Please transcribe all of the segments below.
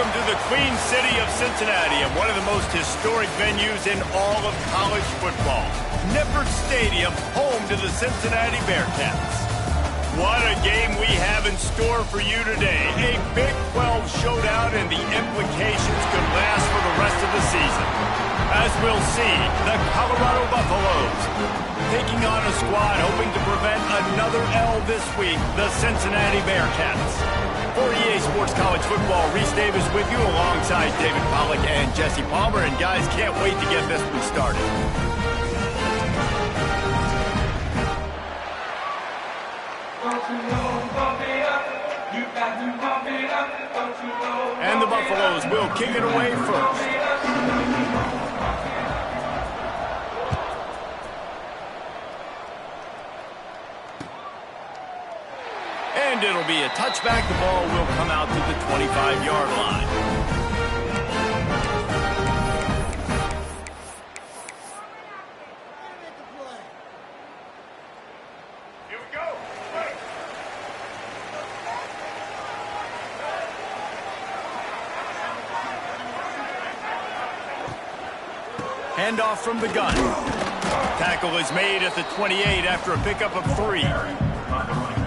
Welcome to the Queen City of Cincinnati and one of the most historic venues in all of college football. Nippert Stadium, home to the Cincinnati Bearcats. What a game we have in store for you today. A Big 12 showdown, and the implications could last for the rest of the season. As we'll see, the Colorado Buffaloes taking on a squad hoping to prevent another L this week, the Cincinnati Bearcats. For EA Sports College Football, Reese Davis with you alongside David Pollack and Jesse Palmer. And guys, can't wait to get this one started. And the Buffaloes will kick it away first. And it'll be a touchback. The ball will come out to the 25-yard line. Here we go. Handoff from the gun. Tackle is made at the 28 after a pickup of 3.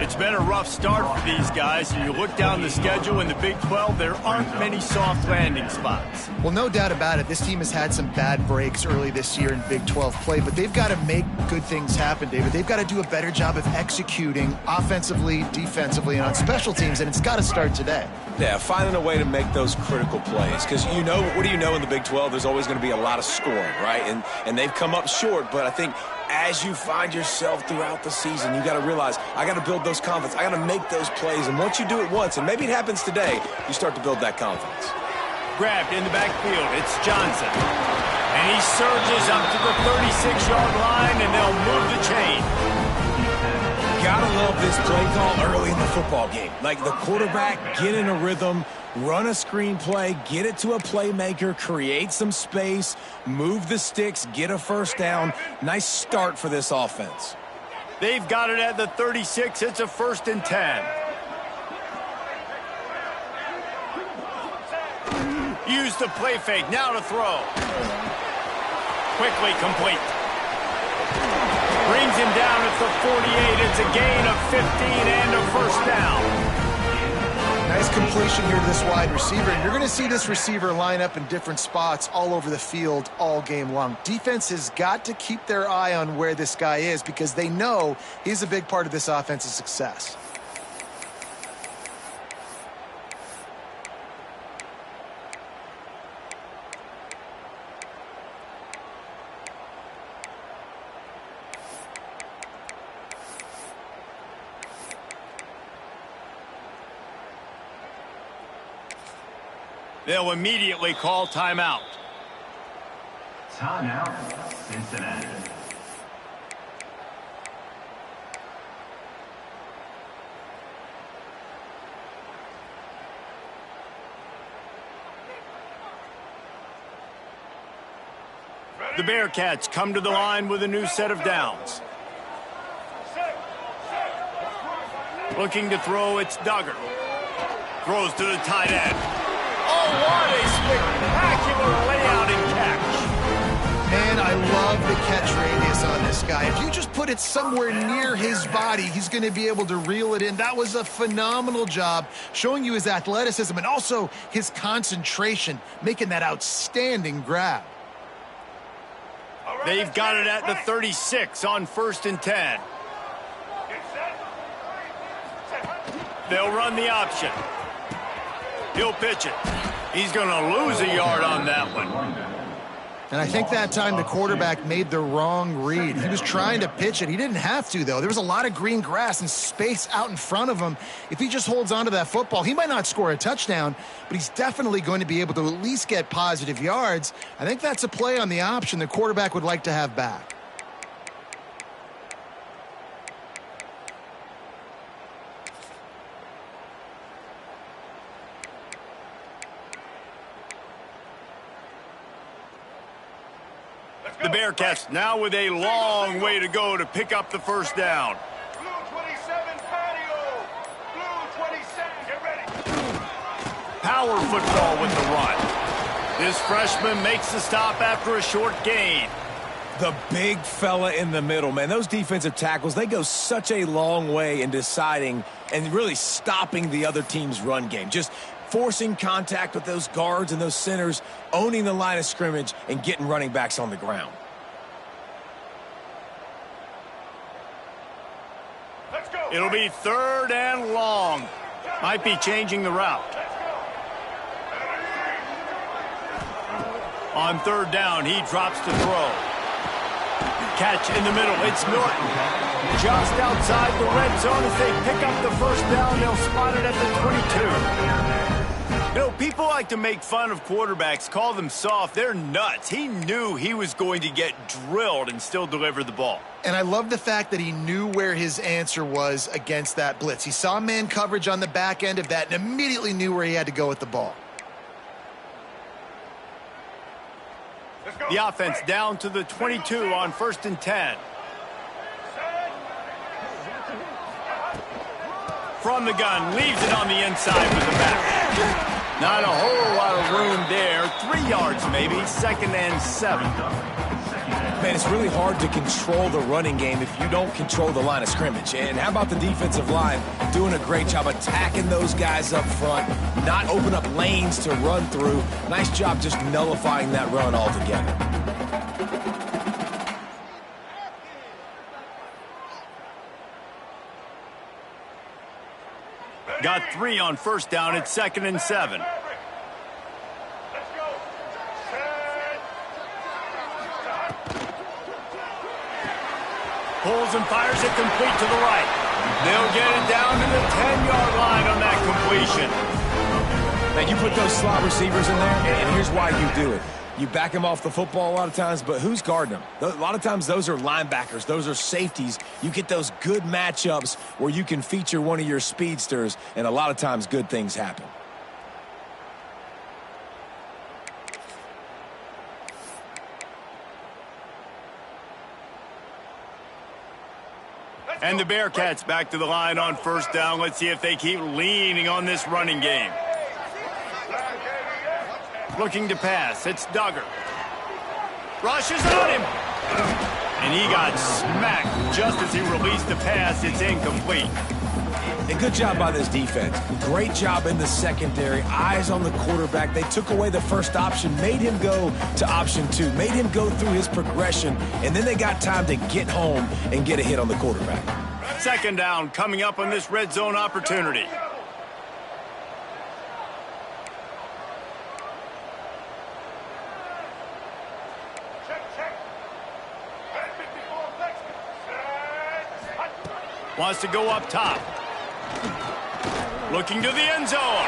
It's been a rough start for these guys, and you look down the schedule in the Big 12, there aren't many soft landing spots. Well, no doubt about it. This team has had some bad breaks early this year in Big 12 play, but they've got to make good things happen, David. They've got to do a better job of executing offensively, defensively, and on special teams, and it's got to start today. Yeah, finding a way to make those critical plays. Because you know, what do you know in the Big 12? There's always going to be a lot of scoring, right? And they've come up short, but I think as you find yourself throughout the season, you got to realize, I got to build those confidence. I got to make those plays. And once you do it once, and maybe it happens today, you start to build that confidence. Grabbed in the backfield, it's Johnson. And he surges up to the 36-yard line, and they'll move the chain. Gotta love this play call early in the football game. Like the quarterback, get in a rhythm, run a screen play, get it to a playmaker, create some space, move the sticks, get a first down. Nice start for this offense. They've got it at the 36. It's a 1st and 10. Use the play fake. Now to throw. Quickly complete. Brings him down at the 48. It's a gain of 15 and a 1st down. Nice completion here to this wide receiver. And you're going to see this receiver line up in different spots all over the field all game long. Defense has got to keep their eye on where this guy is because they know he's a big part of this offense's success. They'll immediately call timeout. Timeout, Cincinnati. The Bearcats come to the line with a new set of downs. Looking to throw, it's Duggar. Throws to the tight end. Oh, what a spectacular layout and catch. Man, I love the catch radius on this guy. If you just put it somewhere near his body, he's going to be able to reel it in. That was a phenomenal job, showing you his athleticism and also his concentration, making that outstanding grab. They've got it at the 36 on 1st and 10. They'll run the option. He'll pitch it. He's going to lose a yard on that one. And I think that time the quarterback made the wrong read. He was trying to pitch it. He didn't have to, though. There was a lot of green grass and space out in front of him. If he just holds on to that football, he might not score a touchdown, but he's definitely going to be able to at least get positive yards. I think that's a play on the option the quarterback would like to have back. The Bearcats now with a long way to go to pick up the 1st down. Blue 27 patio. Blue 27, get ready. power football with the run. This freshman makes the stop after a short gain. The big fella in the middle, man. Those defensive tackles, they go such a long way in deciding and really stopping the other team's run game. Just forcing contact with those guards and those centers, owning the line of scrimmage, and getting running backs on the ground. It'll be 3rd and long. Might be changing the route. On 3rd down, he drops to throw. Catch in the middle. It's Norton. Just outside the red zone as they pick up the 1st down. They'll spot it at the 22. You know, people like to make fun of quarterbacks, call them soft. They're nuts. He knew he was going to get drilled and still deliver the ball. And I love the fact that he knew where his answer was against that blitz. He saw man coverage on the back end of that and immediately knew where he had to go with the ball. The offense down to the 22 on 1st and 10. From the gun, leaves it on the inside with the back. Not a whole lot of room there. 3 yards maybe, 2nd and 7. Man, it's really hard to control the running game if you don't control the line of scrimmage. And how about the defensive line doing a great job attacking those guys up front, not open up lanes to run through. Nice job just nullifying that run altogether. Got 3 on 1st down. It's 2nd and 7. Pulls and fires it complete to the right. They'll get it down to the 10-yard line on that completion. Man, you put those slot receivers in there, and here's why you do it. You back them off the football a lot of times, but who's guarding them? A lot of times those are linebackers. Those are safeties. You get those good matchups where you can feature one of your speedsters, and a lot of times good things happen. And the Bearcats back to the line on 1st down. Let's see if they keep leaning on this running game. Looking to pass. It's Duggar. Rushes on him. And he got smacked just as he released the pass. It's incomplete. And good job by this defense. Great job in the secondary. Eyes on the quarterback. They took away the first option, made him go to option 2, made him go through his progression, and then they got time to get home and get a hit on the quarterback. 2nd down coming up on this red zone opportunity. Wants to go up top. Looking to the end zone.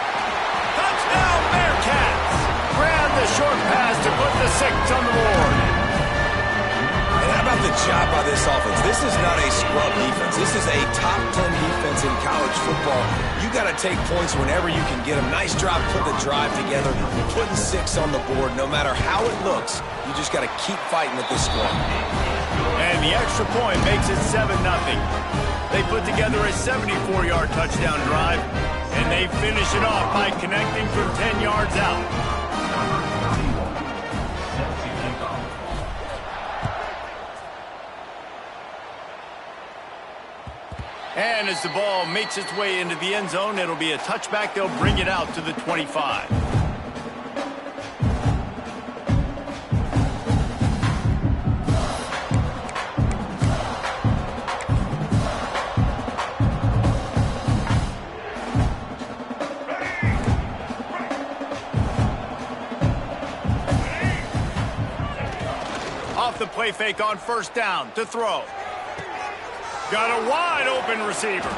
Touchdown, Bearcats! Grab the short pass to put the 6 on the board. And how about the job by this offense? This is not a scrub defense. This is a top 10 defense in college football. You got to take points whenever you can get them. Nice job putting the drive together, putting 6 on the board. No matter how it looks, you just got to keep fighting with this squad. And the extra point makes it 7-0. They put together a 74-yard touchdown drive, and they finish it off by connecting from 10 yards out. And as the ball makes its way into the end zone, it'll be a touchback. They'll bring it out to the 25. Off the play fake on 1st down to throw. Got a wide open receiver.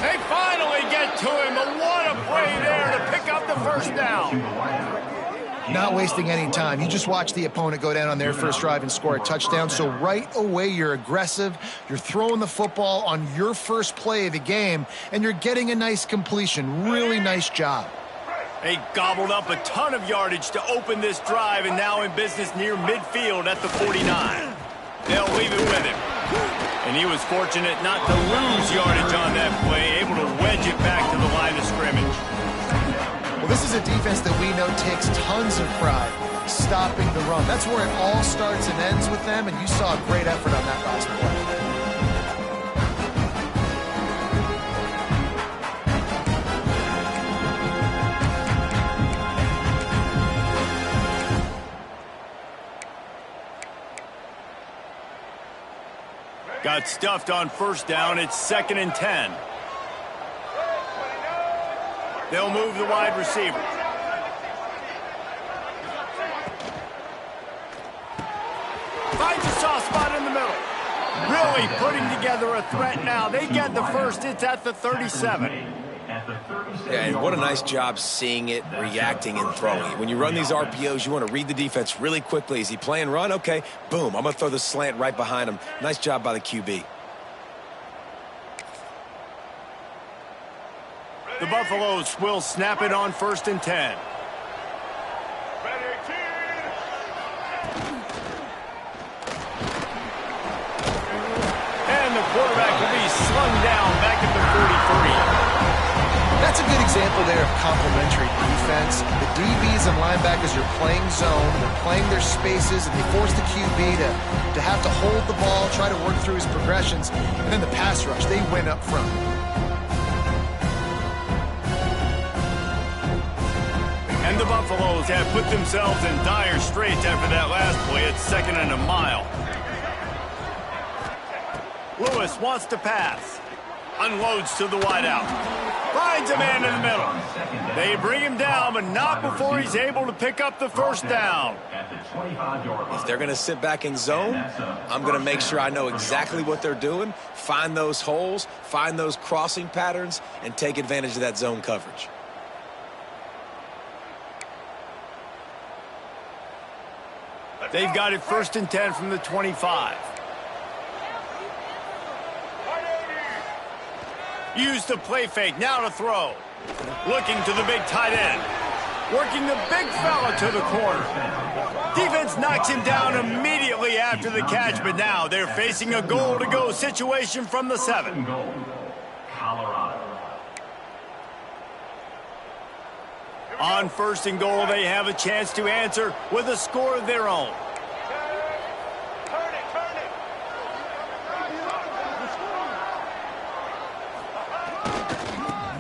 They finally get to him, but what a play there to pick up the 1st down. Not wasting any time. You just watch the opponent go down on their first drive and score a touchdown. So right away, you're aggressive. You're throwing the football on your first play of the game, and you're getting a nice completion. Really nice job. They gobbled up a ton of yardage to open this drive, and now in business near midfield at the 49. They'll leave it with him. And he was fortunate not to lose yardage on that play, able to wedge it back to the line of scrimmage. Well, this is a defense that we know takes tons of pride stopping the run. That's where it all starts and ends with them, and you saw a great effort on that last play. Got stuffed on first down. It's 2nd and 10. They'll move the wide receiver. Finds a soft spot in the middle. Really putting together a threat now. They get the first. It's at the 37. Yeah, and what a nice job seeing it, reacting, and throwing it. When you run these RPOs, you want to read the defense really quickly. Is he playing run? Okay, boom. I'm going to throw the slant right behind him. Nice job by the QB. The Buffaloes will snap it on 1st and 10. And the quarterback will be slung down back at the 43. That's a good example there of complementary defense. The DBs and linebackers are playing zone, they're playing their spaces, and they force the QB to have to hold the ball, try to work through his progressions, and then the pass rush, they win up front. And the Buffaloes have put themselves in dire straits after that last play. It's 2nd and a mile. Lewis wants to pass. Unloads to the wideout. Finds a man in the middle. They bring him down, but not before he's able to pick up the first down. If they're going to sit back in zone, I'm going to make sure I know exactly what they're doing, find those holes, find those crossing patterns, and take advantage of that zone coverage. They've got it 1st and 10 from the 25. Use the play fake, now to throw. Looking to the big tight end. Working the big fella to the corner. Defense knocks him down immediately after the catch, but now they're facing a goal-to-go situation from the 7. On 1st and goal, they have a chance to answer with a score of their own.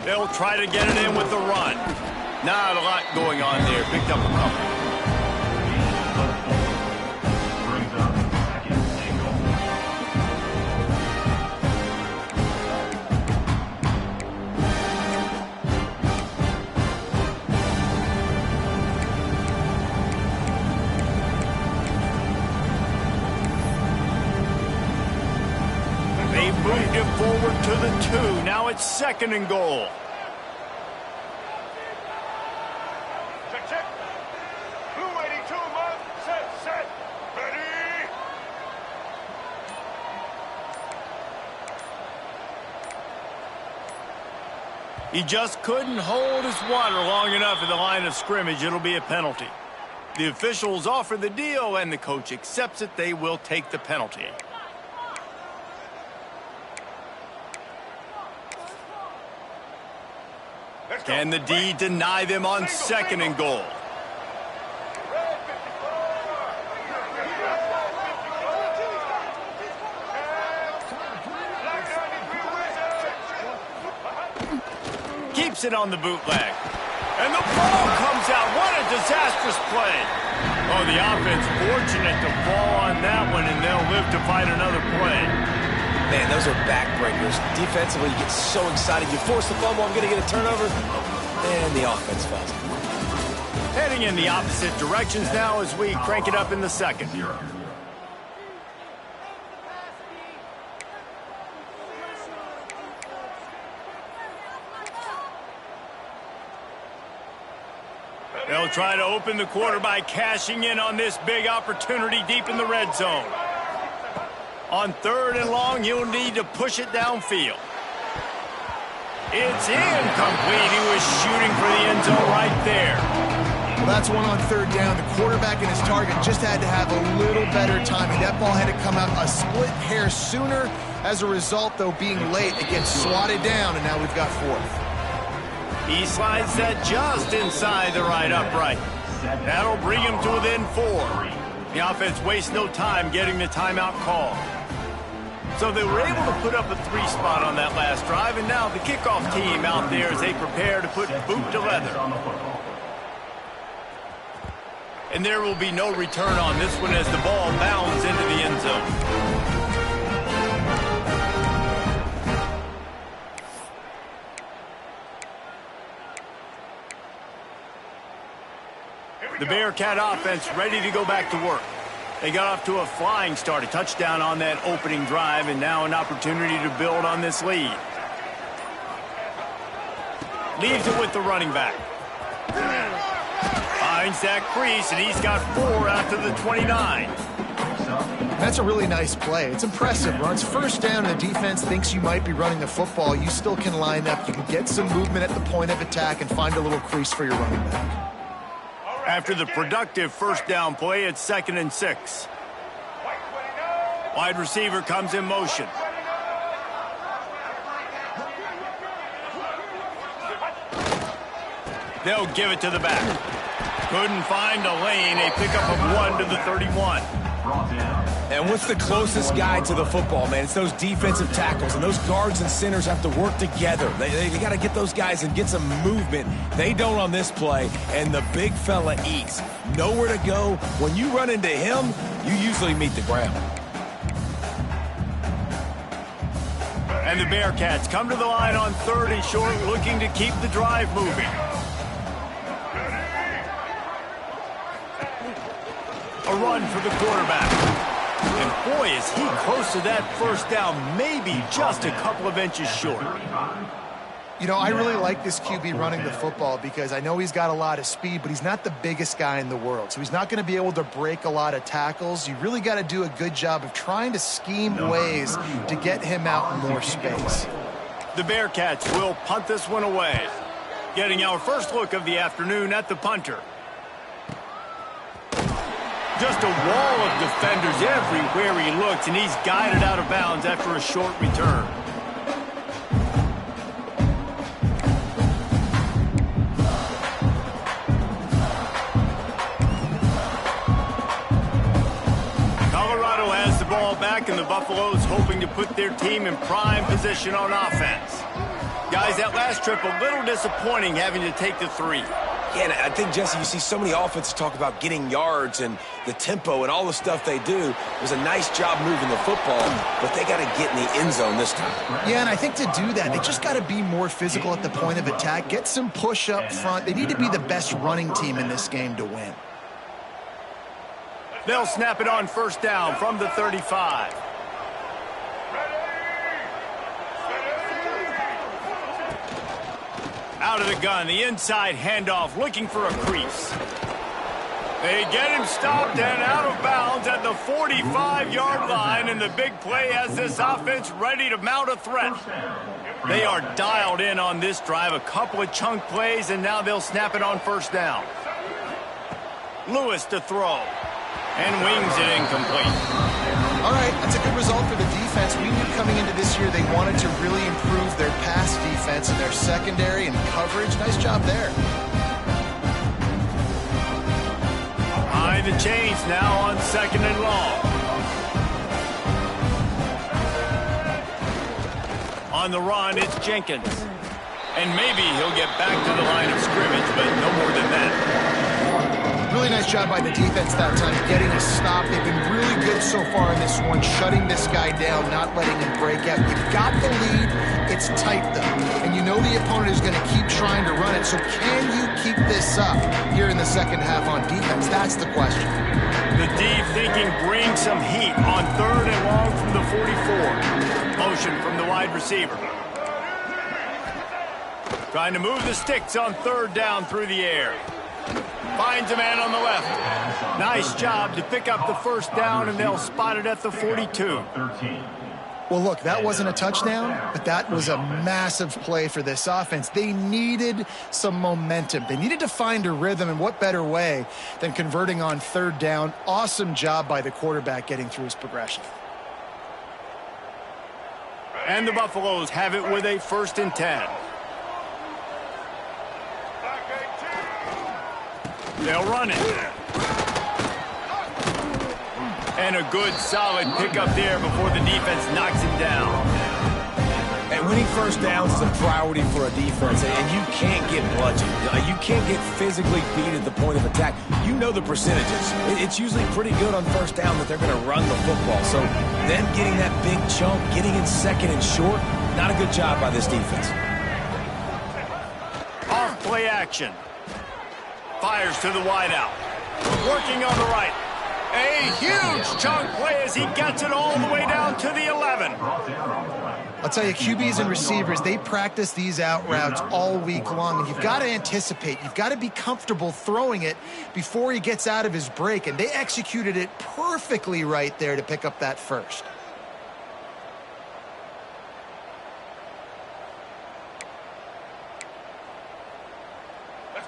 They'll try to get it in with the run. Not a lot going on there. Picked up a couple. They moved it forward to the 2. Now it's 2nd and goal. Check. Blue 82, mark. Set. Ready. He just couldn't hold his water long enough at the line of scrimmage. It'll be a penalty. The officials offer the deal, and the coach accepts it. They will take the penalty. Can the D deny them on 2nd and goal? Keeps it on the bootleg. And the ball comes out. What a disastrous play. Oh, the offense fortunate to fall on that one, and they'll live to fight another play. Man, those are backbreakers. Defensively, you get so excited. You force the fumble, I'm going to get a turnover, and the offense falls. Heading in the opposite directions now as we crank it up in the 2nd. They'll try to open the quarter by cashing in on this big opportunity deep in the red zone. On 3rd and long, he'll need to push it downfield. It's incomplete. He was shooting for the end zone right there. Well, that's one on 3rd down. The quarterback and his target just had to have a little better timing. That ball had to come out a split hair sooner. As a result, though, being late, it gets swatted down, and now we've got 4th. He slides that just inside the right upright. That'll bring him to within 4. The offense wastes no time getting the timeout call. So they were able to put up a 3 spot on that last drive, and now the kickoff team out there as they prepare to put boot to leather. And there will be no return on this one as the ball bounds into the end zone. The Bearcat offense ready to go back to work. They got off to a flying start, a touchdown on that opening drive, and now an opportunity to build on this lead. Leaves it with the running back. Finds that crease, and he's got 4 out to the 29. That's a really nice play. It's impressive. When it's first down and the defense thinks you might be running the football, you still can line up. You can get some movement at the point of attack and find a little crease for your running back. After the productive first down play, it's 2nd and 6. Wide receiver comes in motion. They'll give it to the back. Couldn't find a lane. A pickup of 1 to the 31. And what's the closest guy to the football, man? It's those defensive tackles, and those guards and centers have to work together. They got to get those guys and get some movement. They don't on this play, and the big fella eats. Nowhere to go. When you run into him, you usually meet the ground. And the Bearcats come to the line on 3rd and short, looking to keep the drive moving. A run for the quarterback. And boy, is he close to that first down, maybe just a couple of inches short. You know, I really like this QB running the football because I know he's got a lot of speed, but he's not the biggest guy in the world. So he's not going to be able to break a lot of tackles. You really got to do a good job of trying to scheme ways to get him out in more space. The Bearcats will punt this one away. Getting our first look of the afternoon at the punter. Just a wall of defenders everywhere he looks, and he's guided out of bounds after a short return. Colorado has the ball back, and the Buffaloes hoping to put their team in prime position on offense. Guys, that last trip a little disappointing having to take the 3. Yeah, and I think, Jesse, you see so many offenses talk about getting yards and the tempo and all the stuff they do. It was a nice job moving the football, but they got to get in the end zone this time. Yeah, and I think to do that, they just got to be more physical at the point of attack, get some push up front. They need to be the best running team in this game to win. They'll snap it on first down from the 35. Out of the gun, the inside handoff, looking for a crease. They get him stopped and out of bounds at the 45-yard line, and the big play has this offense ready to mount a threat. They are dialed in on this drive, a couple of chunk plays, and now they'll snap it on first down. Lewis to throw, and wings it incomplete. All right, that's a good result for the defense. We knew coming into this year they wanted to really improve their pass defense and their secondary and coverage. Nice job there. Behind the chains now on 2nd and long. On the run, it's Jenkins. And maybe he'll get back to the line of scrimmage, but no more than that. Really nice job by the defense that time, getting a stop. They've been really good so far in this one, shutting this guy down, not letting him break out. You've got the lead. It's tight, though. And you know the opponent is going to keep trying to run it. So can you keep this up here in the second half on defense? That's the question. The D thinking bring some heat on 3rd and long from the 44. Motion from the wide receiver. Trying to move the sticks on 3rd down through the air. Finds a man on the left. Nice job to pick up the first down, and they'll spot it at the 42. Well, look, that wasn't a touchdown, but that was a massive play for this offense. They needed some momentum. They needed to find a rhythm, and what better way than converting on 3rd down. Awesome job by the quarterback getting through his progression. And the Buffaloes have it with a 1st and 10. They'll run it. And a good, solid pickup there before the defense knocks him down. And winning first downs is a priority for a defense, and you can't get bludgeoned. You can't get physically beat at the point of attack. You know the percentages. It's usually pretty good on first down that they're going to run the football. So them getting that big chunk, getting in second and short, not a good job by this defense. Off play action. Fires to the wideout. Working on the right. A huge chunk play as he gets it all the way down to the 11. I'll tell you, QBs and receivers, they practice these out routes all week long, and you've got to anticipate. You've got to be comfortable throwing it before he gets out of his break, and they executed it perfectly right there to pick up that first.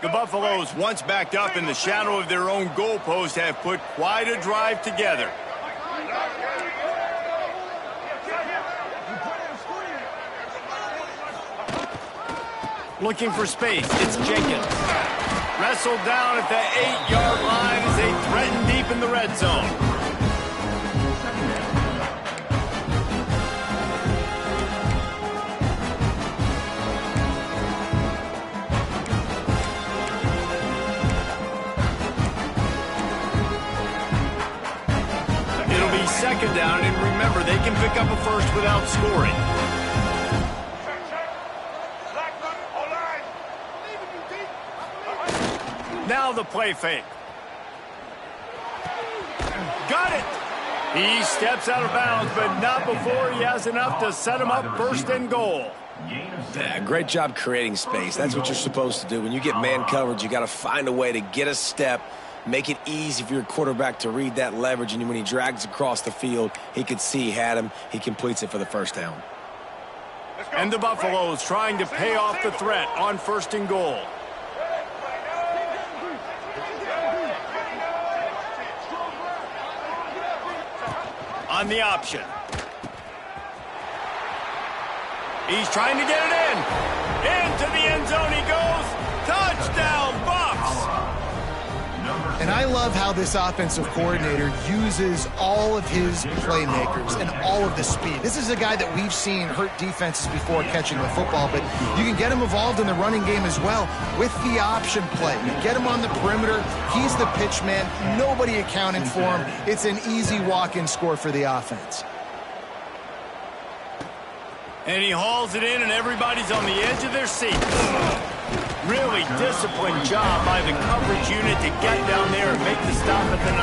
The Buffaloes, once backed up in the shadow of their own goalpost, have put quite a drive together. Looking for space, it's Jenkins. Wrestled down at the 8-yard line as they threaten deep in the red zone. Second down, and remember, they can pick up a first without scoring. Now the play fake. Got it! He steps out of bounds, but not before he has enough to set him up first and goal. Yeah, great job creating space. That's what you're supposed to do. When you get man coverage, you got to find a way to get a step, make it easy for your quarterback to read that leverage, and when he drags across the field, he could see he had him. He completes it for the first down. And the Buffaloes trying to pay off the threat on first and goal. On the option. He's trying to get it in. Into the end zone he goes. Touchdown, Bucs! And I love how this offensive coordinator uses all of his playmakers and all of the speed. This is a guy that we've seen hurt defenses before catching the football, but you can get him involved in the running game as well with the option play. You get him on the perimeter. He's the pitch man. Nobody accounting for him. It's an easy walk-in score for the offense. And he hauls it in, and everybody's on the edge of their seats. Really disciplined job by the coverage unit to get down there and make the stop at the 19.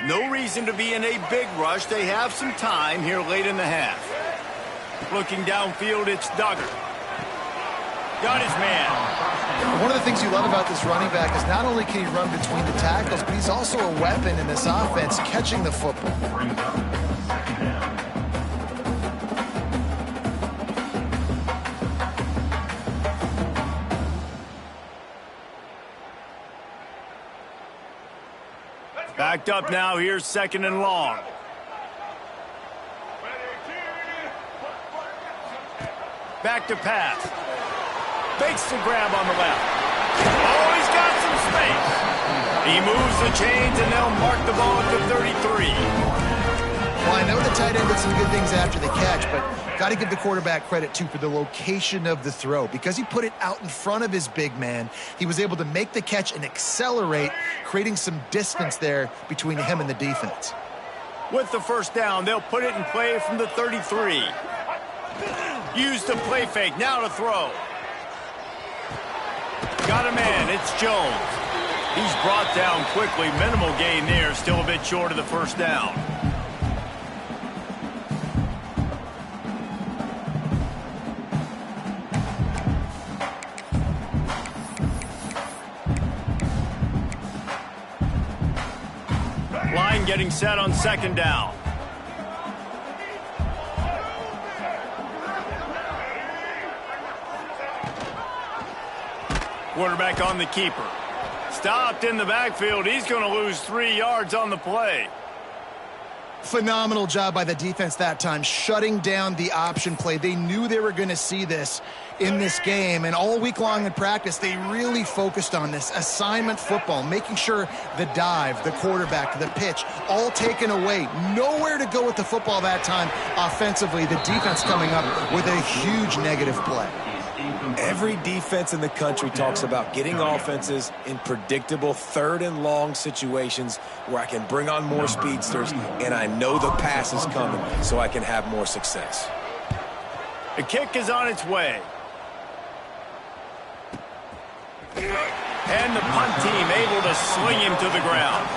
No reason to be in a big rush. They have some time here late in the half. Looking downfield, it's Duggar. Got his man. One of the things you love about this running back is not only can he run between the tackles, but he's also a weapon in this offense, catching the football. Backed up now, here's second and long. Back to pass. Fakes the grab on the left. Oh, he's got some space. He moves the chains, and they'll mark the ball at the 33. Well, I know the tight end did some good things after the catch, but got to give the quarterback credit, too, for the location of the throw. Because he put it out in front of his big man, he was able to make the catch and accelerate, creating some distance there between him and the defense. With the first down, they'll put it in play from the 33. Use the play fake, now to throw. Got a man, it's Jones. He's brought down quickly, minimal gain there, still a bit short of the first down. Line getting set on second down. Quarterback on the keeper. Stopped in the backfield. He's going to lose 3 yards on the play. Phenomenal job by the defense that time, shutting down the option play. They knew they were going to see this in this game, and all week long in practice, they really focused on this assignment football, making sure the dive, the quarterback, the pitch, all taken away. Nowhere to go with the football that time offensively. The defense coming up with a huge negative play. Every defense in the country talks about getting offenses in predictable third and long situations where I can bring on more speedsters and I know the pass is coming so I can have more success. The kick is on its way. And the punt team able to sling him to the ground.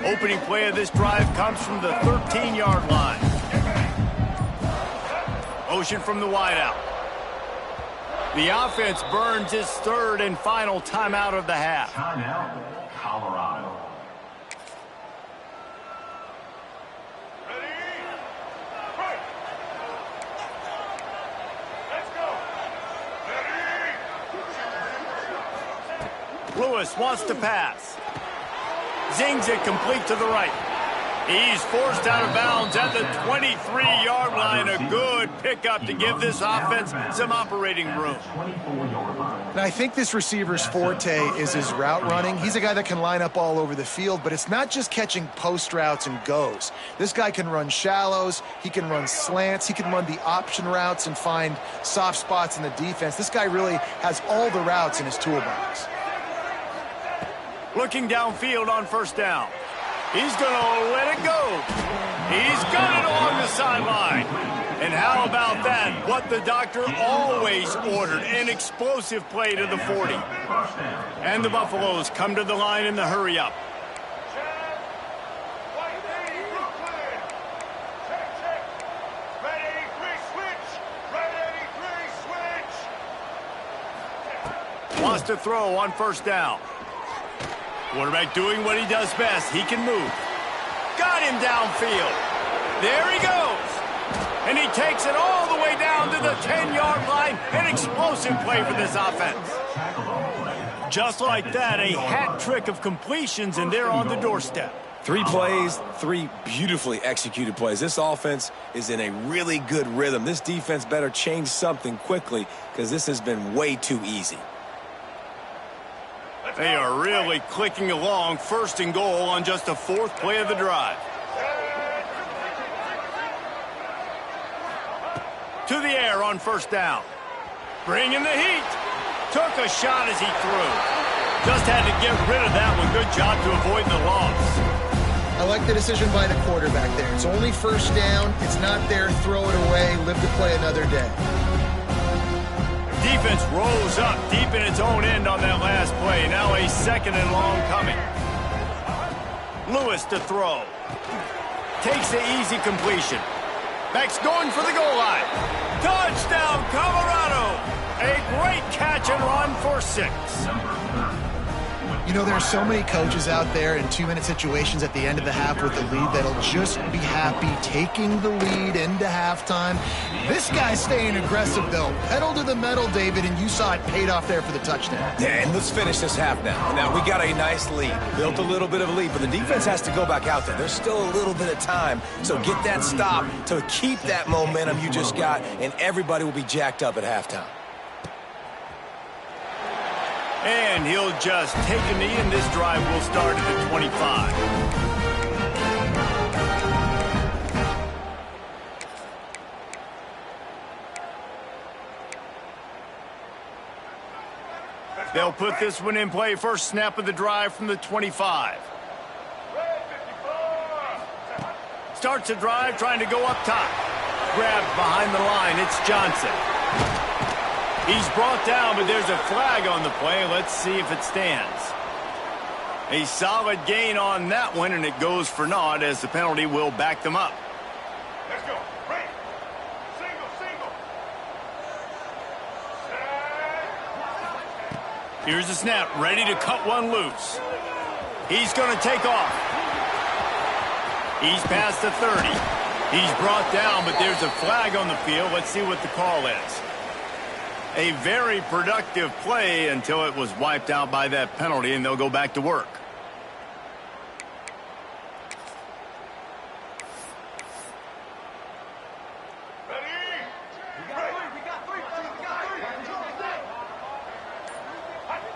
Opening play of this drive comes from the 13-yard line. Motion from the wideout. The offense burns its third and final timeout of the half. Timeout, Colorado. Ready? Right. Let's go. Ready? Lewis wants to pass. Zings it complete to the right. He's forced out of bounds at the 23-yard line. A good pickup to give this offense some operating room. And I think this receiver's forte is his route running. He's a guy that can line up all over the field, but it's not just catching post routes and goes. This guy can run shallows, he can run slants, he can run the option routes and find soft spots in the defense. This guy really has all the routes in his toolbox. Looking downfield on first down. He's going to let it go. He's got it along the sideline. And how about that? What the doctor always ordered, an explosive play to the 40. And the Buffaloes come to the line in the hurry-up. Wants to throw on first down. Quarterback doing what he does best. He can move. Got him downfield. There he goes. And he takes it all the way down to the 10-yard line. An explosive play for this offense. Just like that, a hat trick of completions, and they're on the doorstep. 3 plays, 3 beautifully executed plays. This offense is in a really good rhythm. This defense better change something quickly because this has been way too easy. They are really clicking along. First and goal on just the 4th play of the drive. To the air on first down. Bringing the heat. Took a shot as he threw. Just had to get rid of that one. Good job to avoid the loss. I like the decision by the quarterback there. It's only first down. It's not there. Throw it away. Live to play another day. Defense rolls up deep in its own end on that last play. Now a second and long coming. Lewis to throw. Takes the easy completion. Beck's going for the goal line. Touchdown, Colorado. A great catch and run for 6. You know, there are so many coaches out there in 2-minute situations at the end of the half with the lead that'll just be happy taking the lead into halftime. This guy's staying aggressive, though. Pedal to the metal, David, and you saw it paid off there for the touchdown. Yeah, and let's finish this half now. Now, we got a nice lead, built a little bit of a lead, but the defense has to go back out there. There's still a little bit of time, so get that stop to keep that momentum you just got, and everybody will be jacked up at halftime. And he'll just take a knee, and this drive will start at the 25. They'll put this one in play. First snap of the drive from the 25. Starts a drive, trying to go up top. Grabbed behind the line. It's Johnson. He's brought down, but there's a flag on the play. Let's see if it stands. A solid gain on that one, and it goes for naught as the penalty will back them up. Let's go. Break. Single. Here's the snap, ready to cut one loose. He's going to take off. He's past the 30. He's brought down, but there's a flag on the field. Let's see what the call is. A very productive play until it was wiped out by that penalty, and they'll go back to work.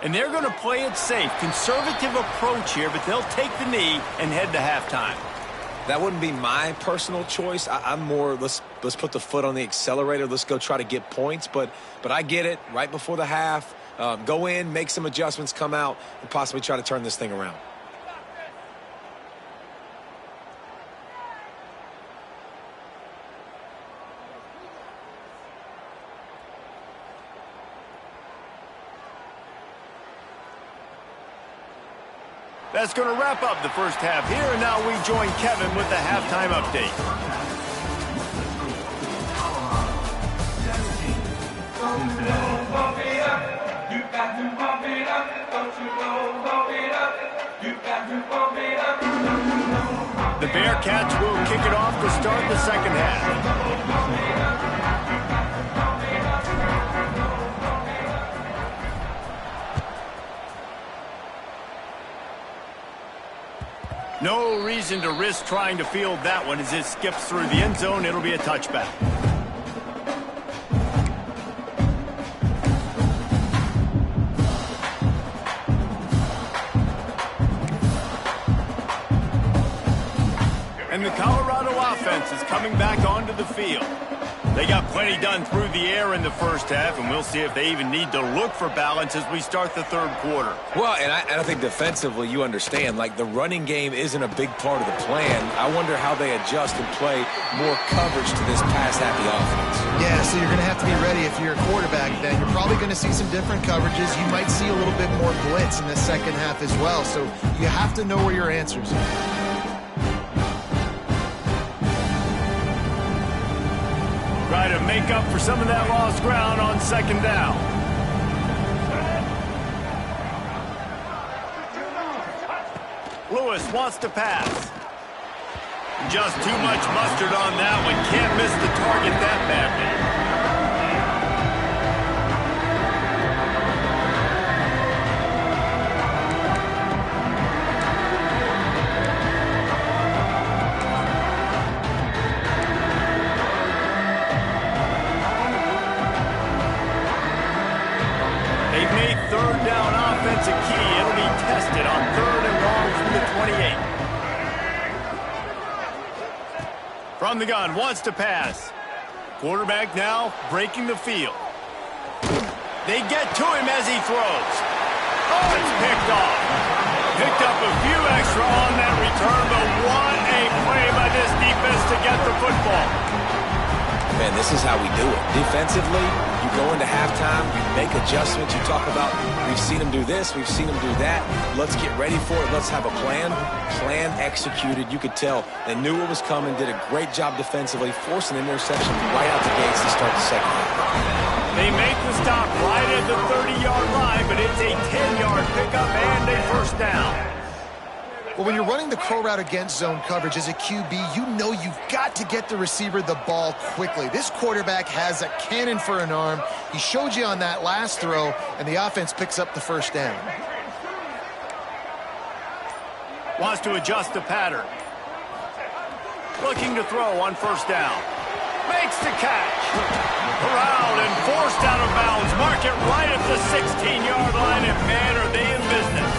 And they're going to play it safe. Conservative approach here, but they'll take the knee and head to halftime. That wouldn't be my personal choice. I'm more, let's put the foot on the accelerator. Let's go try to get points. But I get it. Right before the half, go in, make some adjustments, come out, and possibly try to turn this thing around. That's going to wrap up the first half here, and now we join Kevin with the halftime update. The Bearcats will kick it off to start the second half. No reason to risk trying to field that one as it skips through the end zone. It'll be a touchback. And the Colorado offense is coming back onto the field. They got plenty done through the air in the first half, and we'll see if they even need to look for balance as we start the third quarter. Well, and I think defensively, you understand, like the running game isn't a big part of the plan. I wonder how they adjust and play more coverage to this pass-happy offense. Yeah, so you're going to have to be ready if you're a quarterback then. You're probably going to see some different coverages. You might see a little bit more blitz in the second half as well, so you have to know where your answers are. Try to make up for some of that lost ground on second down. Lewis wants to pass. Just too much mustard on that one. Can't miss the target that badly. Third down offense a key. It'll be tested on third and long from the 28. From the gun, wants to pass. Quarterback now breaking the field. They get to him as he throws. Oh, it's picked off. Picked up a few extra on that return, but what a play by this defense to get the football. Man, this is how we do it. Defensively, you go into halftime, you make adjustments. You talk about, we've seen them do this, we've seen them do that. Let's get ready for it. Let's have a plan. Plan executed. You could tell they knew what was coming, did a great job defensively, forcing an interception right out the gates to start the second half. They make the stop right at the 30-yard line, but it's a 10-yard pickup and a first Well, when you're running the curl route against zone coverage as a QB, you know you've got to get the receiver the ball quickly. This quarterback has a cannon for an arm. He showed you on that last throw, and the offense picks up the first down. Wants to adjust the pattern. Looking to throw on first down. Makes the catch. Corralled and forced out of bounds. Mark it right at the 16-yard line, and man, are they in business.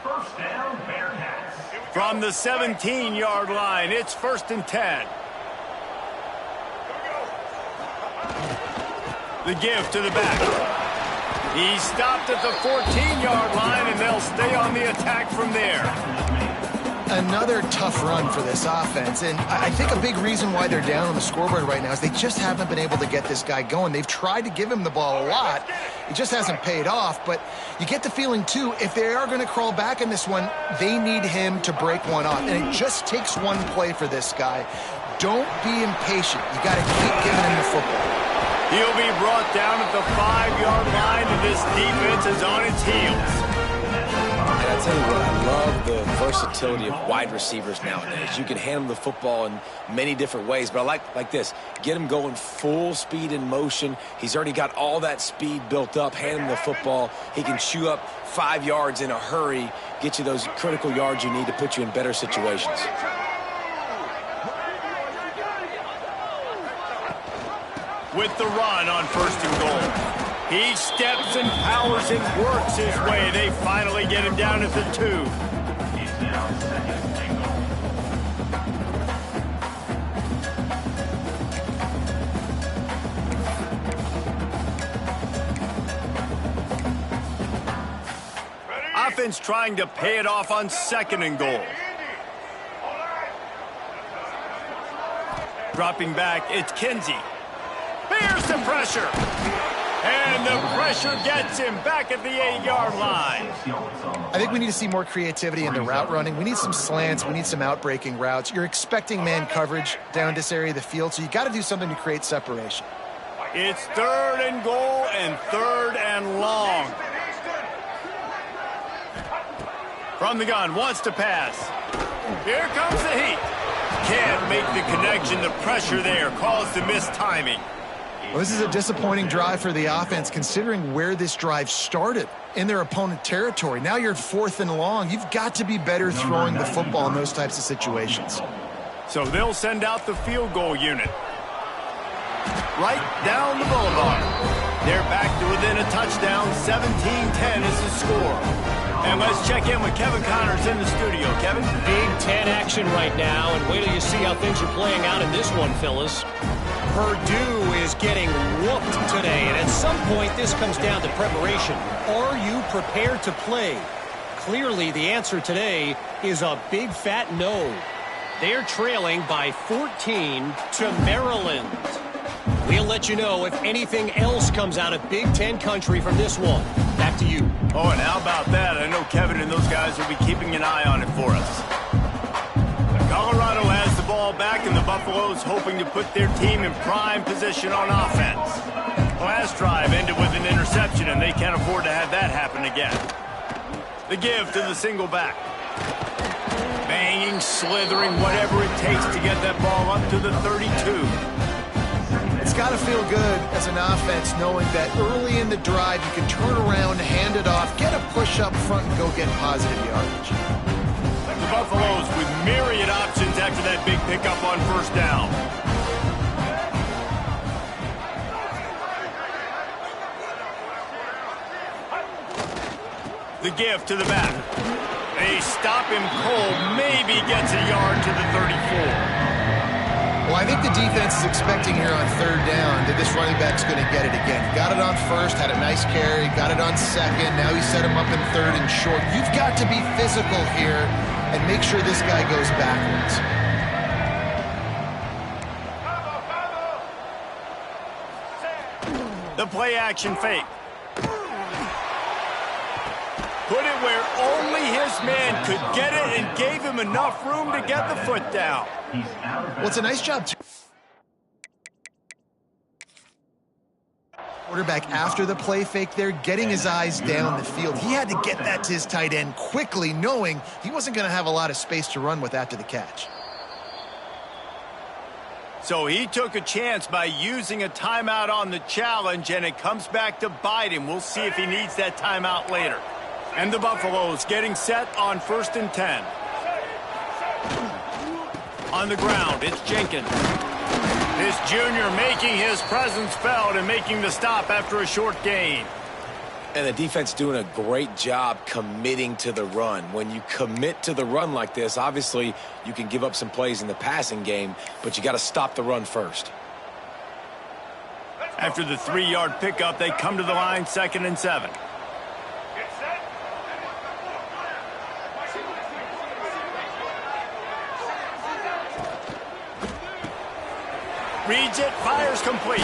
First down, Bearcats. From the 17-yard line, it's 1st and 10. The give to the back. He stopped at the 14-yard line, and they'll stay on the attack from there. Another tough run for this offense, and I think a big reason why they're down on the scoreboard right now is they just haven't been able to get this guy going. They've tried to give him the ball a lot. It just hasn't paid off, but you get the feeling, too, if they are going to crawl back in this one, they need him to break one off, and it just takes one play for this guy. Don't be impatient. You got to keep giving him the football. He'll be brought down at the 5-yard line, and this defense is on its heels. And I tell you what, I love the versatility of wide receivers nowadays. You can hand them the football in many different ways, but I like this. Get him going full speed in motion. He's already got all that speed built up. Hand him the football. He can chew up 5 yards in a hurry, get you those critical yards you need to put you in better situations. With the run on 1st and goal. He steps and powers and works his way. They finally get him down at the 2. He's now 2nd and goal. Offense trying to pay it off on 2nd and goal. Dropping back, it's Kinsey. Bears the pressure. And the pressure gets him back at the 8-yard line. I think we need to see more creativity in the route running. We need some slants. We need some outbreaking routes. You're expecting man coverage down this area of the field, so you got to do something to create separation. It's 3rd and goal and 3rd and long. From the gun, wants to pass. Here comes the heat. Can't make the connection. The pressure there caused the missed timing. Well, this is a disappointing drive for the offense, considering where this drive started in their opponent territory. Now you're at 4th and long. You've got to be better throwing the football in those types of situations. So they'll send out the field goal unit. Right down the boulevard. They're back to within a touchdown. 17-10 is the score. And let's check in with Kevin Connors in the studio. Kevin? Big Ten action right now, and wait till you see how things are playing out in this one, fellas. Purdue is getting whooped today, and at some point this comes down to preparation. Are you prepared to play? Clearly the answer today is a big fat no. They're trailing by 14 to Maryland. We'll let you know if anything else comes out of Big Ten country from this one. Back to you. Oh, and how about that? I know Kevin and those guys will be keeping an eye on it for us. Colorado has the ball back, and the Buffaloes hoping to put their team in prime position on offense. Last drive ended with an interception, and they can't afford to have that happen again. The give to the single back. Banging, slithering, whatever it takes to get that ball up to the 32. It's got to feel good as an offense knowing that early in the drive you can turn around, hand it off, get a push up front, and go get positive yardage. The Buffaloes with myriad options after that big pickup on 1st down. The give to the back. They stop him cold, maybe gets a yard to the 34. Well, I think the defense is expecting here on 3rd down that this running back's going to get it again. Got it on 1st, had a nice carry, got it on 2nd. Now he set him up in 3rd and short. You've got to be physical here and make sure this guy goes backwards. The play action fake. Put it where only his man could get it and gave him enough room to get the foot down. Well, it's a nice job, too. Quarterback after the play fake there, getting his eyes down the field. He had to get that to his tight end quickly, knowing he wasn't going to have a lot of space to run with after the catch. So he took a chance by using a timeout on the challenge, and it comes back to bite him. We'll see if he needs that timeout later. And the Buffaloes getting set on 1st and 10. On the ground, it's Jenkins. This junior making his presence felt and making the stop after a short gain. And the defense doing a great job committing to the run. When you commit to the run like this, obviously you can give up some plays in the passing game, but you got to stop the run first. After the 3-yard pickup, they come to the line, 2nd and 7. Reads it, fires complete.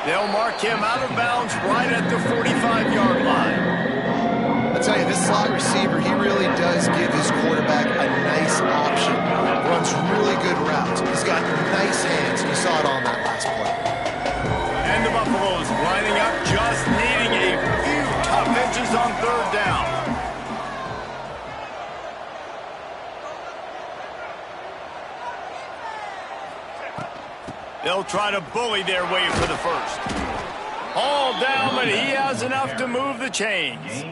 They'll mark him out of bounds right at the 45-yard line. I'll tell you, this slot receiver, he really does give his quarterback a nice option. Runs really good routes. He's got nice hands. You saw it on that last play. And the Buffaloes lining up, just needing a few tough inches on 3rd down. They'll try to bully their way for the first. All down, but he has enough to move the chains.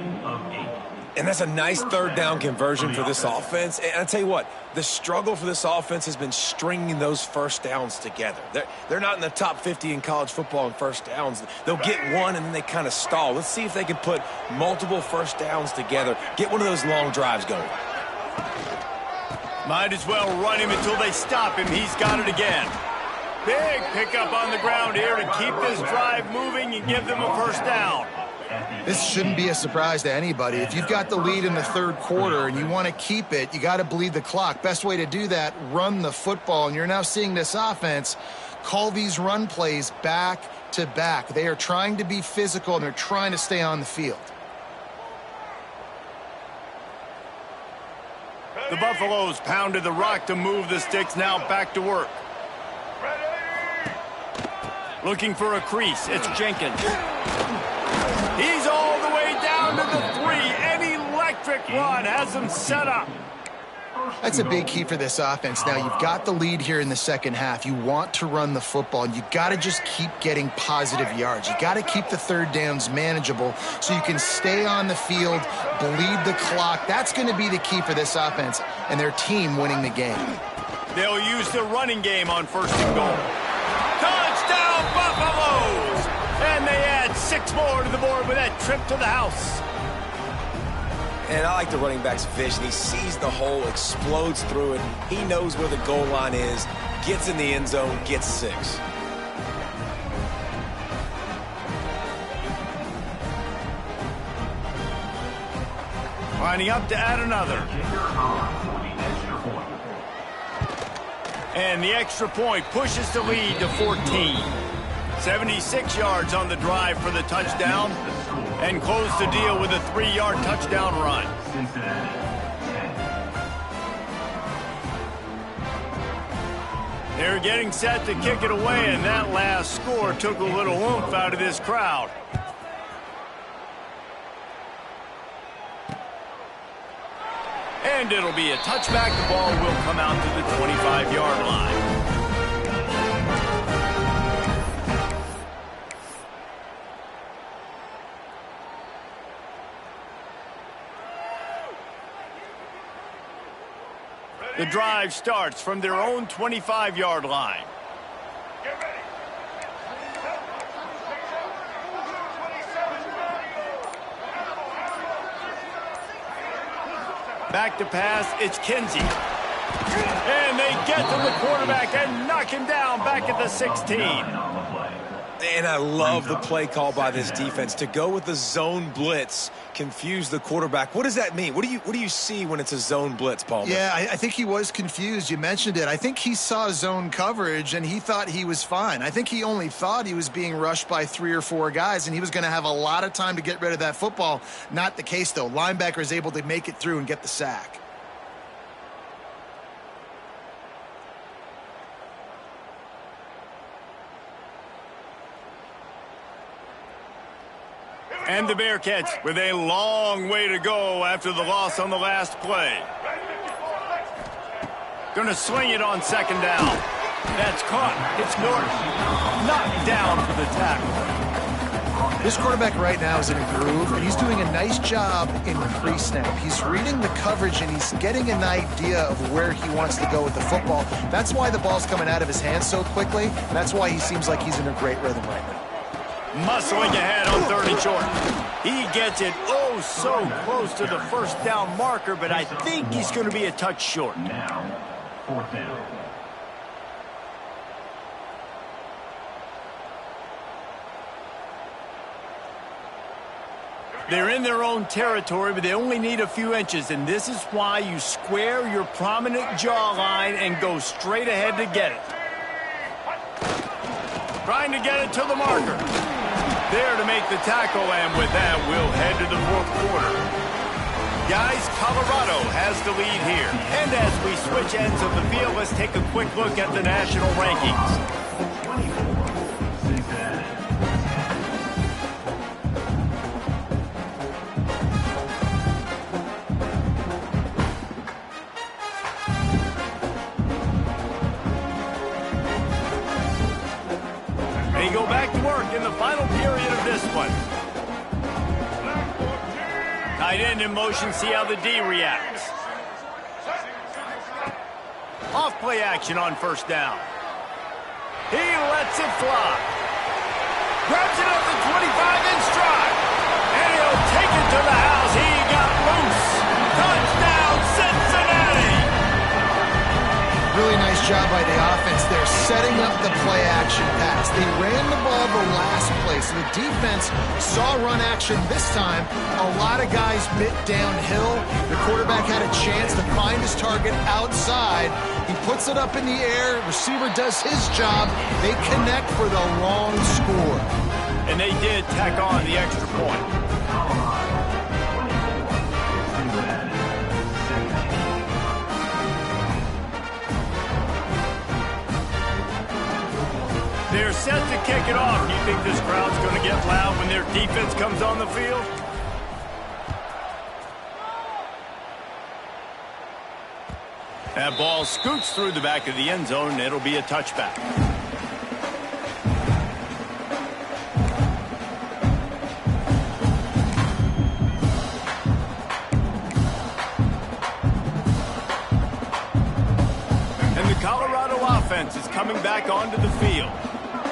And that's a nice 3rd down conversion for this offense. And I tell you what, the struggle for this offense has been stringing those 1st downs together. They're not in the top 50 in college football in 1st downs. They'll get one and then they kind of stall. Let's see if they can put multiple 1st downs together. Get one of those long drives going. Might as well run him until they stop him. He's got it again. Big pickup on the ground here to keep this drive moving and give them a 1st down. This shouldn't be a surprise to anybody. If you've got the lead in the 3rd quarter and you want to keep it, you got to bleed the clock. Best way to do that, run the football. And you're now seeing this offense call these run plays back to back. They are trying to be physical and they're trying to stay on the field. The Buffaloes pounded the rock to move the sticks, now back to work. Looking for a crease, it's Jenkins. He's all the way down to the 3. An electric run has him set up. That's a big key for this offense. Now, you've got the lead here in the 2nd half. You want to run the football, and you got to just keep getting positive yards. You got to keep the 3rd downs manageable so you can stay on the field, bleed the clock. That's going to be the key for this offense and their team winning the game. They'll use the running game on 1st and goal. Touchdown, Buffaloes! And they add 6 more to the board with that trip to the house. And I like the running back's vision. He sees the hole, explodes through it. He knows where the goal line is, gets in the end zone, gets 6. Lining up to add another. And the extra point pushes the lead to 14. 76 yards on the drive for the touchdown, and close the deal with a 3-yard touchdown run. They're getting set to kick it away, and that last score took a little oomph out of this crowd. And it'll be a touchback. The ball will come out to the 25-yard line. The drive starts from their own 25-yard line. Get ready. Back to pass, it's Kinsey. And they get to the quarterback and knock him down back at the 16. And I love the play call by this defense to go with the zone blitz, confuse the quarterback. What does that mean? What do you see when it's a zone blitz, Paul? Yeah, I think he was confused. You mentioned it. I think he saw zone coverage and he thought he was fine. I think he only thought he was being rushed by 3 or 4 guys and he was going to have a lot of time to get rid of that football. Not the case, though. Linebacker is able to make it through and get the sack. And the Bearcats with a long way to go after the loss on the last play. Gonna sling it on second down. That's caught. It's Norton. Knocked down for the tackle. This quarterback right now is in a groove, and he's doing a nice job in pre-snap. He's reading the coverage, and he's getting an idea of where he wants to go with the football. That's why the ball's coming out of his hands so quickly. That's why he seems like he's in a great rhythm right now. Muscling ahead on 3rd and short. He gets it oh so close to the first down marker, but I think he's going to be a touch short. Now, 4th down. They're in their own territory, but they only need a few inches, and this is why you square your prominent jawline and go straight ahead to get it. Trying to get it to the marker. There to make the tackle, and with that, we'll head to the 4th quarter. Guys, Colorado has the lead here. And as we switch ends of the field, let's take a quick look at the national rankings. They go back to work in the final period of this one. Tight end in motion, see how the D reacts. Off play action on 1st down. He lets it fly. Grabs it up to 25 in stride. And he'll take it to the house. He got loose. Touchdown, Cincinnati! Really nice job by the offense there, setting up the play-action pass. They ran the ball the last play, so the defense saw run action this time. A lot of guys bit downhill. The quarterback had a chance to find his target outside. He puts it up in the air. Receiver does his job. They connect for the long score. And they did tack on the extra point. They're set to kick it off. Do you think this crowd's going to get loud when their defense comes on the field? That ball scoots through the back of the end zone, and it'll be a touchback. And the Colorado offense is coming back onto the field.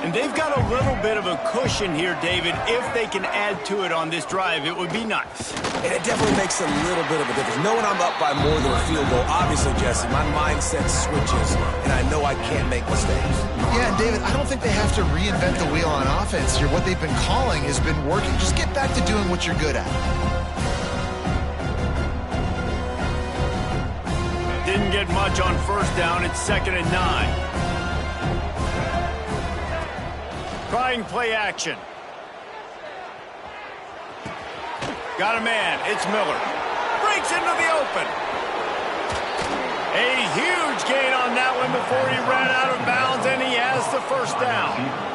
And they've got a little bit of a cushion here, David. If they can add to it on this drive, it would be nice. And it definitely makes a little bit of a difference. Knowing I'm up by more than a field goal, obviously, Jesse, my mindset switches, and I know I can't make mistakes. Yeah, and David, I don't think they have to reinvent the wheel on offense here. What they've been calling has been working. Just get back to doing what you're good at. Didn't get much on 1st down. It's 2nd and 9. Trying play action. Got a man. It's Miller. Breaks into the open. A huge gain on that one before he ran out of bounds, and he has the 1st down.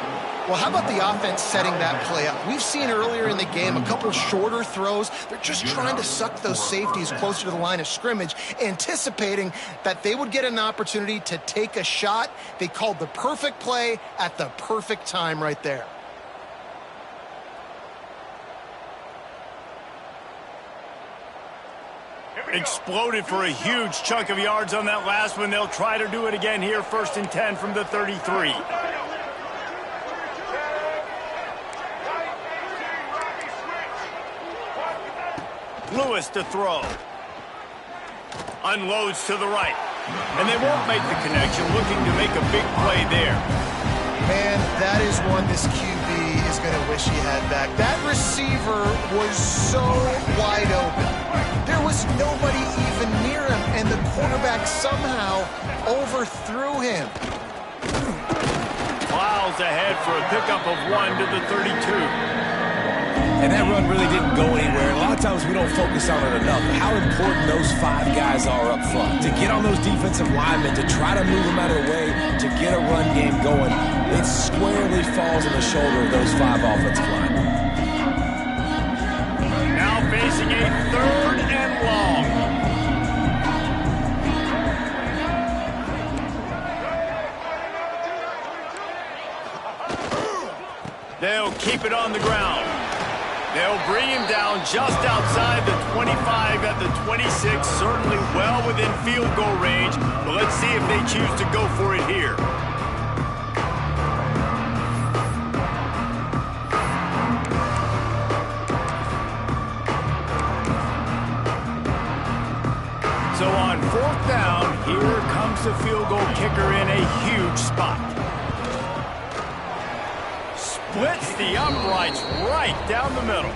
Well, how about the offense setting that play up? We've seen earlier in the game a couple shorter throws. They're just trying to suck those safeties closer to the line of scrimmage, anticipating that they would get an opportunity to take a shot. They called the perfect play at the perfect time right there. Exploded for a huge chunk of yards on that last one. They'll try to do it again here, 1st and 10 from the 33. Lewis to throw. Unloads to the right. And they won't make the connection, looking to make a big play there. Man, that is one this QB is going to wish he had back. That receiver was so wide open. There was nobody even near him, and the quarterback somehow overthrew him. Plows ahead for a pickup of 1 to the 32. And that run really didn't go anywhere. A lot of times we don't focus on it enough. How important those 5 guys are up front. To get on those defensive linemen, to try to move them out of the way, to get a run game going, it squarely falls on the shoulder of those 5 offensive linemen. keep it on the ground. They'll bring him down just outside the 25 at the 26, certainly well within field goal range. But let's see if they choose to go for it here. So on 4th down, here comes the field goal kicker in a huge spot. Splits the uprights right down the middle.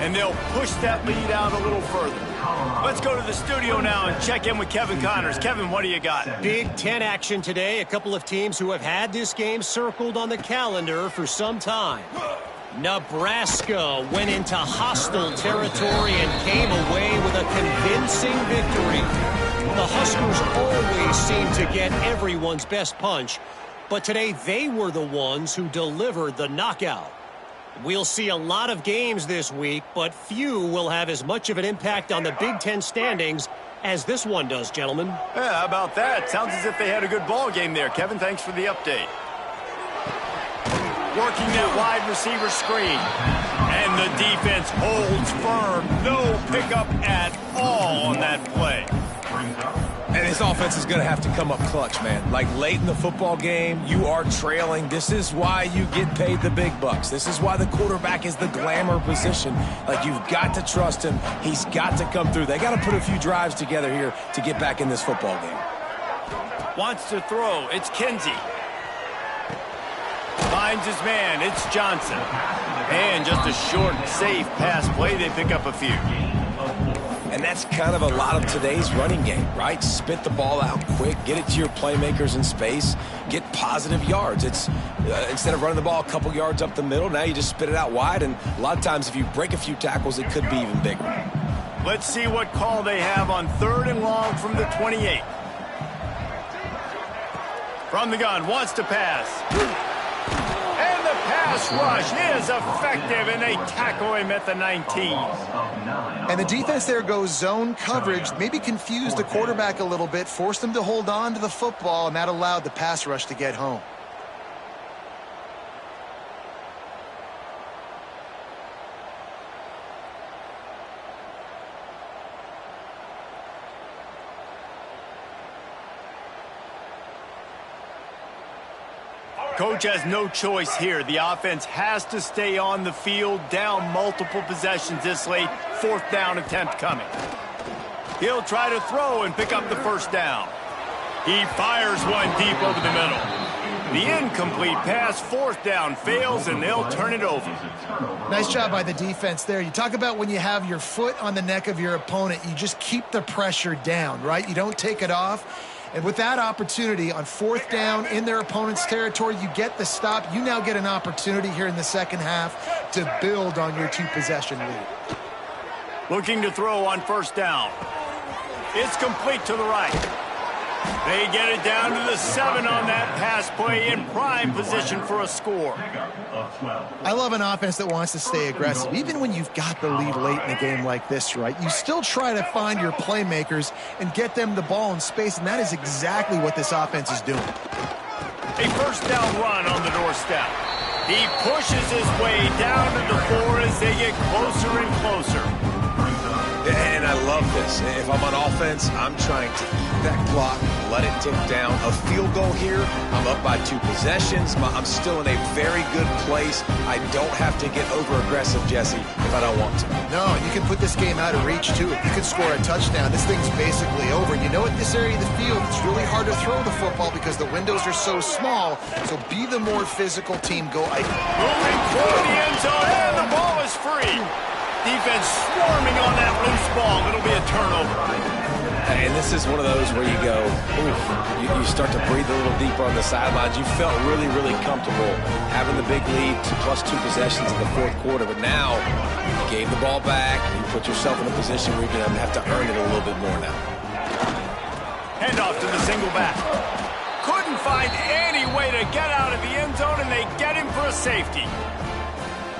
And they'll push that lead out a little further. Let's go to the studio now and check in with Kevin Connors. Kevin, what do you got? Big Ten action today. A couple of teams who have had this game circled on the calendar for some time. Nebraska went into hostile territory and came away with a convincing victory. The Huskers always seem to get everyone's best punch, but today they were the ones who delivered the knockout. We'll see a lot of games this week, but few will have as much of an impact on the Big Ten standings as this one does, gentlemen. Yeah, how about that? Sounds as if they had a good ball game there. Kevin, thanks for the update. Working that wide receiver screen. And the defense holds firm. No pickup at all on that play. And this offense is going to have to come up clutch, man. Like late in the football game, you are trailing. This is why you get paid the big bucks. This is why the quarterback is the glamour position. Like, you've got to trust him. He's got to come through. They got to put a few drives together here to get back in this football game. Wants to throw. It's Kinsey. Finds his man. It's Johnson. And just a short, safe pass play. They pick up a few. And that's kind of a lot of today's running game, right? Spit the ball out quick, get it to your playmakers in space, get positive yards. It's instead of running the ball a couple yards up the middle, now you just spit it out wide, and a lot of times if you break a few tackles, it could be even bigger. Let's see what call they have on 3rd and long from the 28. From the gun, wants to pass. And the pass rush is effective, and they tackle him at the 19. And the defense there goes zone coverage, maybe confused the quarterback a little bit, forced him to hold on to the football, and that allowed the pass rush to get home. Coach has no choice here. The offense has to stay on the field, down multiple possessions this late. 4th down attempt coming. He'll try to throw and pick up the 1st down. He fires one deep over the middle. The incomplete pass, 4th down, fails, and they'll turn it over. Nice job by the defense there. You talk about when you have your foot on the neck of your opponent, you just keep the pressure down, right? You don't take it off. And with that opportunity on 4th down in their opponent's territory, you get the stop. You now get an opportunity here in the second half to build on your 2-possession lead. Looking to throw on 1st down. It's complete to the right. They get it down to the 7 on that pass play, in prime position for a score. I love an offense that wants to stay aggressive. Even when you've got the lead late in a game like this, right, you still try to find your playmakers and get them the ball in space, and that is exactly what this offense is doing. A 1st down run on the doorstep. He pushes his way down to the 4 as they get closer and closer. And I love this. If I'm on offense, I'm trying to eat that clock, let it tick down. A field goal here, I'm up by 2 possessions. I'm still in a very good place. I don't have to get over-aggressive, Jesse, if I don't want to. No, you can put this game out of reach, too. If you can score a touchdown, this thing's basically over. You know, at this area of the field, it's really hard to throw the football because the windows are so small. So be the more physical team. Go. Moving toward the end zone, and the ball is free. Defense swarming on that loose ball. It'll be a turnover. And this is one of those where you go, oof, you start to breathe a little deeper on the sidelines. You felt really, really comfortable having the big lead plus 2 possessions in the 4th quarter. But now you gave the ball back. You put yourself in a position where you're going to have to earn it a little bit more now. Handoff to the single back. Couldn't find any way to get out of the end zone, and they get him for a safety.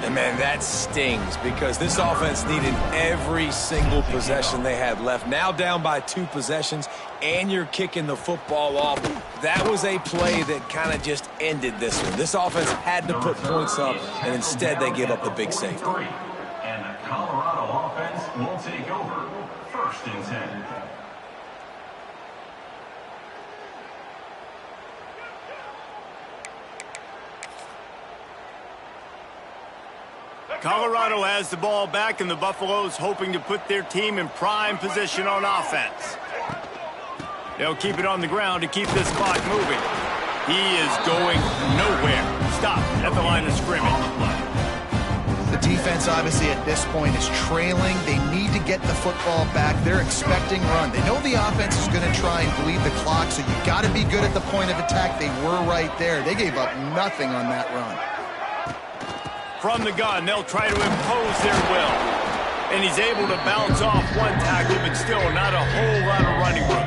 And, man, that stings because this offense needed every single possession they had left. Now down by 2 possessions, and you're kicking the football off. That was a play that kind of just ended this one. This offense had to put points up, and instead they give up the big safety. And the Colorado offense will take over 1st and 10. Colorado has the ball back, and the Buffaloes hoping to put their team in prime position on offense. They'll keep it on the ground to keep this clock moving. He is going nowhere. Stop at the line of scrimmage. The defense, obviously, at this point is trailing. They need to get the football back. They're expecting run. They know the offense is going to try and bleed the clock, so you got to be good at the point of attack. They were right there. They gave up nothing on that run. From the gun, they'll try to impose their will. And he's able to bounce off one tackle, but still not a whole lot of running room.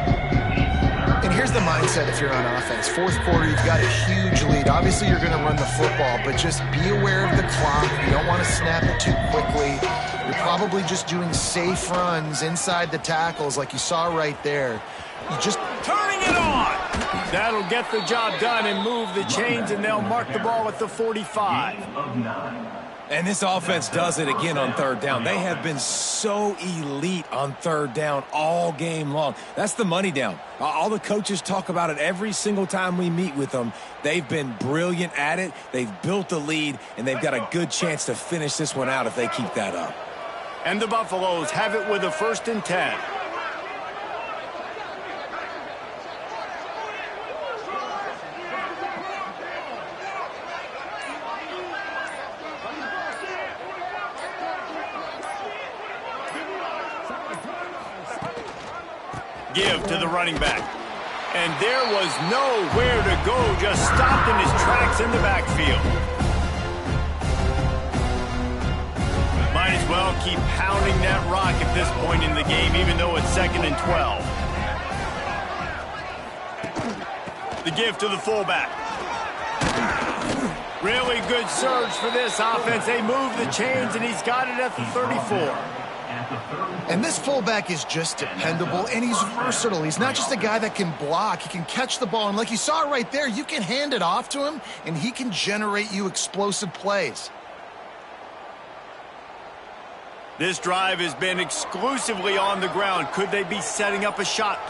And here's the mindset if you're on offense. 4th quarter, you've got a huge lead. Obviously, you're going to run the football, but just be aware of the clock. You don't want to snap it too quickly. You're probably just doing safe runs inside the tackles like you saw right there. You just turning it on. That'll get the job done and move the chains, and they'll mark the ball at the 45. And this offense does it again on 3rd down. They have been so elite on 3rd down all game long. That's the money down. All the coaches talk about it every single time we meet with them. They've been brilliant at it. They've built the lead, and they've got a good chance to finish this one out if they keep that up. And the Buffaloes have it with a 1st and 10. Give to the running back. And there was nowhere to go, just stopped in his tracks in the backfield. Might as well keep pounding that rock at this point in the game, even though it's 2nd and 12. The give to the fullback. Really good surge for this offense. They move the chains, and he's got it at the 34. And this fullback is just dependable, and he's versatile. He's not just a guy that can block. He can catch the ball, and like you saw right there, you can hand it off to him, and he can generate you explosive plays. This drive has been exclusively on the ground. Could they be setting up a shot?